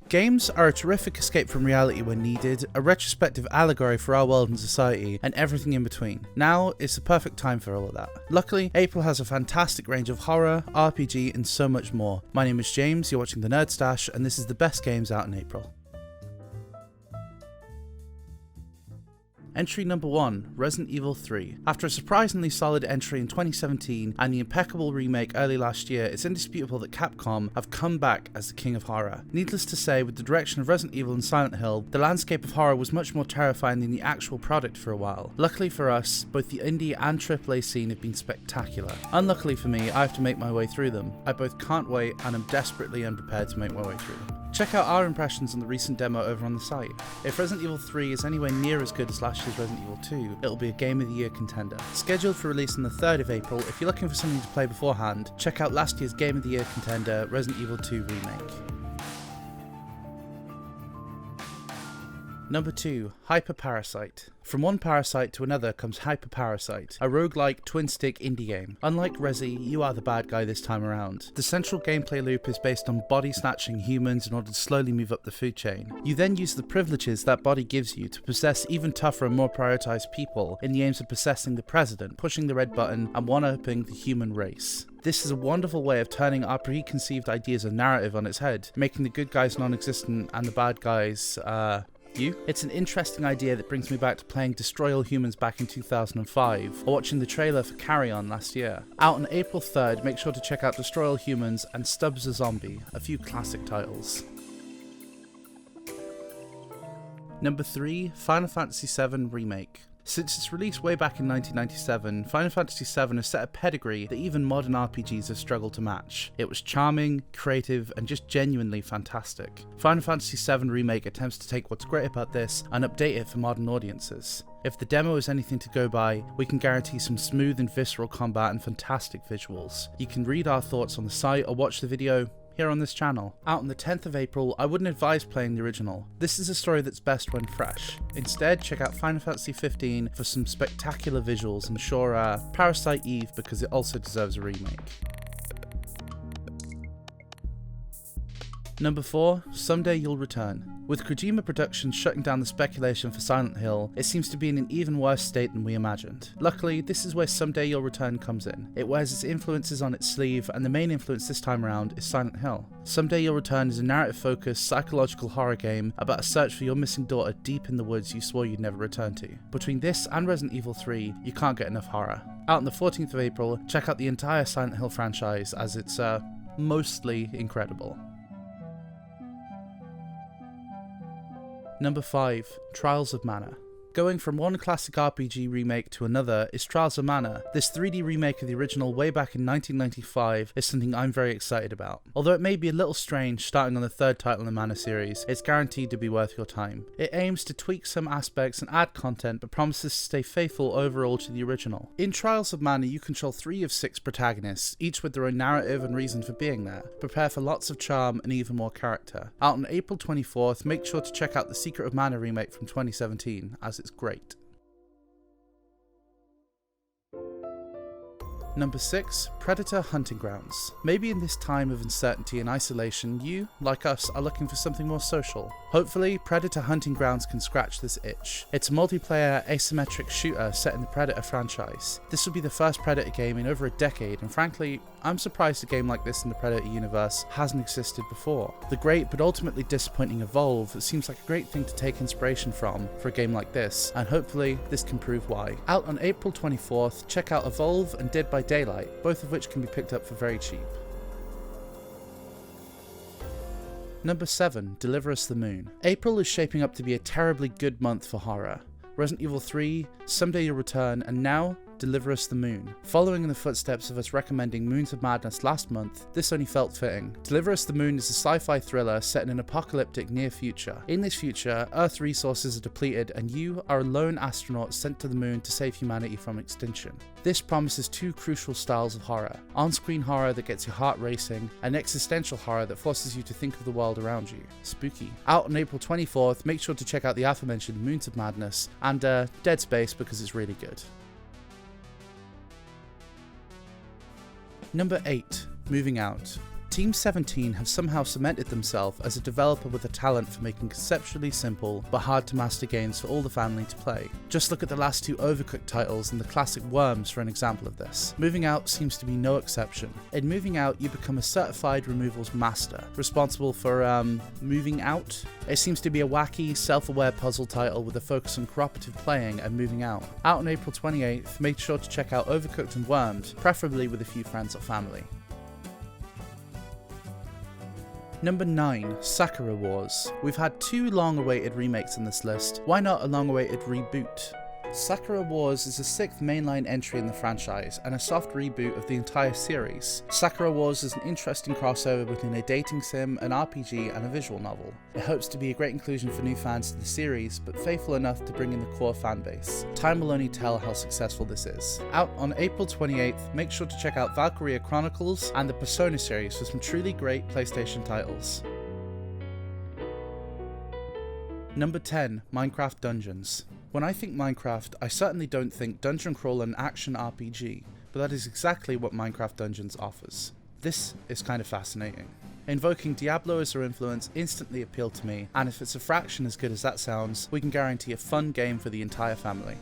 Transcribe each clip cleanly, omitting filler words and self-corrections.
Games are a terrific escape from reality when needed, a retrospective allegory for our world and society, and everything in between. Now is the perfect time for all of that. Luckily, April has a fantastic range of horror, RPG, and so much more. My name is James, you're watching The Nerd Stash, and this is the best games out in April. Entry number 1, Resident Evil 3. After a surprisingly solid entry in 2017 and the impeccable remake early last year, it's indisputable that Capcom have come back as the king of horror. Needless to say, with the direction of Resident Evil and Silent Hill, the landscape of horror was much more terrifying than the actual product for a while. Luckily for us, both the indie and AAA scene have been spectacular. Unluckily for me, I have to make my way through them. I both can't wait and am desperately unprepared to make my way through them. Check out our impressions on the recent demo over on the site. If Resident Evil 3 is anywhere near as good as last year's Resident Evil 2, it'll be a Game of the Year contender. Scheduled for release on the 3rd of April, if you're looking for something to play beforehand, check out last year's Game of the Year contender, Resident Evil 2 Remake. Number 2, HyperParasite. From one parasite to another comes HyperParasite, a roguelike twin-stick indie game. Unlike Resi, you are the bad guy this time around. The central gameplay loop is based on body-snatching humans in order to slowly move up the food chain. You then use the privileges that body gives you to possess even tougher and more prioritized people in the aims of possessing the president, pushing the red button, and one-upping the human race. This is a wonderful way of turning our preconceived ideas of narrative on its head, making the good guys non-existent and the bad guys, you? It's an interesting idea that brings me back to playing Destroy All Humans back in 2005, or watching the trailer for Carry On last year. Out on April 3rd, make sure to check out Destroy All Humans and Stubbs a Zombie, a few classic titles. Number 3, Final Fantasy VII Remake. Since its release way back in 1997, Final Fantasy VII has set a pedigree that even modern RPGs have struggled to match. It was charming, creative, and just genuinely fantastic. Final Fantasy VII Remake attempts to take what's great about this and update it for modern audiences. If the demo is anything to go by, we can guarantee some smooth and visceral combat and fantastic visuals. You can read our thoughts on the site or watch the video here on this channel. Out on the 10th of April, I wouldn't advise playing the original. This is a story that's best when fresh. Instead, check out Final Fantasy 15 for some spectacular visuals and sure, Parasite Eve because it also deserves a remake. Number 4, Someday You'll Return. With Kojima Productions shutting down the speculation for Silent Hill, it seems to be in an even worse state than we imagined. Luckily, this is where Someday You'll Return comes in. It wears its influences on its sleeve, and the main influence this time around is Silent Hill. Someday You'll Return is a narrative-focused, psychological horror game about a search for your missing daughter deep in the woods you swore you'd never return to. Between this and Resident Evil 3, you can't get enough horror. Out on the 14th of April, check out the entire Silent Hill franchise as it's, mostly incredible. Number 5, Trials of Mana. Going from one classic RPG remake to another is Trials of Mana. This 3D remake of the original way back in 1995 is something I'm very excited about. Although it may be a little strange starting on the 3rd title in the Mana series, it's guaranteed to be worth your time. It aims to tweak some aspects and add content, but promises to stay faithful overall to the original. In Trials of Mana, you control 3 of 6 protagonists, each with their own narrative and reason for being there. Prepare for lots of charm and even more character. Out on April 24th, make sure to check out the Secret of Mana remake from 2017, as it's great. Number 6, Predator Hunting Grounds. Maybe in this time of uncertainty and isolation, you, like us, are looking for something more social. Hopefully, Predator Hunting Grounds can scratch this itch. It's a multiplayer, asymmetric shooter set in the Predator franchise. This will be the first Predator game in over a decade, and frankly, I'm surprised a game like this in the Predator universe hasn't existed before. The great but ultimately disappointing Evolve seems like a great thing to take inspiration from for a game like this, and hopefully this can prove why. Out on April 24th, check out Evolve and Dead by Daylight, both of which can be picked up for very cheap. Number 7, Deliver Us the Moon. April is shaping up to be a terribly good month for horror. Resident Evil 3, Someday You'll Return, and now Deliver Us the Moon. Following in the footsteps of us recommending Moons of Madness last month, this only felt fitting. Deliver Us the Moon is a sci-fi thriller set in an apocalyptic near future. In this future, Earth resources are depleted and you are a lone astronaut sent to the moon to save humanity from extinction. This promises 2 crucial styles of horror: on-screen horror that gets your heart racing, and existential horror that forces you to think of the world around you. Spooky. Out on April 24th, make sure to check out the aforementioned Moons of Madness and Dead Space because it's really good. Number 8, Moving Out. Team 17 have somehow cemented themselves as a developer with a talent for making conceptually simple but hard to master games for all the family to play. Just look at the last two Overcooked titles and the classic Worms for an example of this. Moving Out seems to be no exception. In Moving Out, you become a certified removals master, responsible for, moving out? It seems to be a wacky, self-aware puzzle title with a focus on cooperative playing and moving out. Out on April 28th, make sure to check out Overcooked and Worms, preferably with a few friends or family. Number 9, Sakura Wars. We've had 2 long-awaited remakes on this list, why not a long-awaited reboot? Sakura Wars is the 6th mainline entry in the franchise, and a soft reboot of the entire series. Sakura Wars is an interesting crossover between a dating sim, an RPG, and a visual novel. It hopes to be a great inclusion for new fans to the series, but faithful enough to bring in the core fanbase. Time will only tell how successful this is. Out on April 28th, make sure to check out Valkyria Chronicles and the Persona series for some truly great PlayStation titles. Number 10, Minecraft Dungeons. When I think Minecraft, I certainly don't think dungeon crawl and action RPG, but that is exactly what Minecraft Dungeons offers. This is kind of fascinating. Invoking Diablo as their influence instantly appealed to me, and if it's a fraction as good as that sounds, we can guarantee a fun game for the entire family.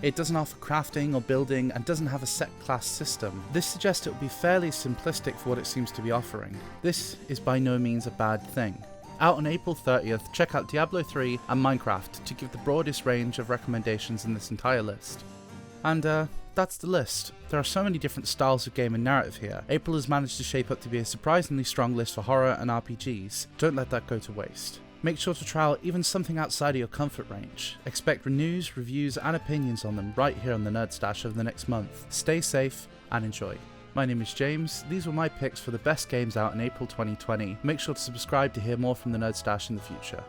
It doesn't offer crafting or building and doesn't have a set class system. This suggests it will be fairly simplistic for what it seems to be offering. This is by no means a bad thing. Out on April 30th, check out Diablo 3 and Minecraft to give the broadest range of recommendations in this entire list. And that's the list. There are so many different styles of game and narrative here. April has managed to shape up to be a surprisingly strong list for horror and RPGs. Don't let that go to waste. Make sure to try out even something outside of your comfort range. Expect news, reviews and opinions on them right here on the Nerd Stash over the next month. Stay safe and enjoy. My name is James, these were my picks for the best games out in April 2020. Make sure to subscribe to hear more from the Nerd Stash in the future.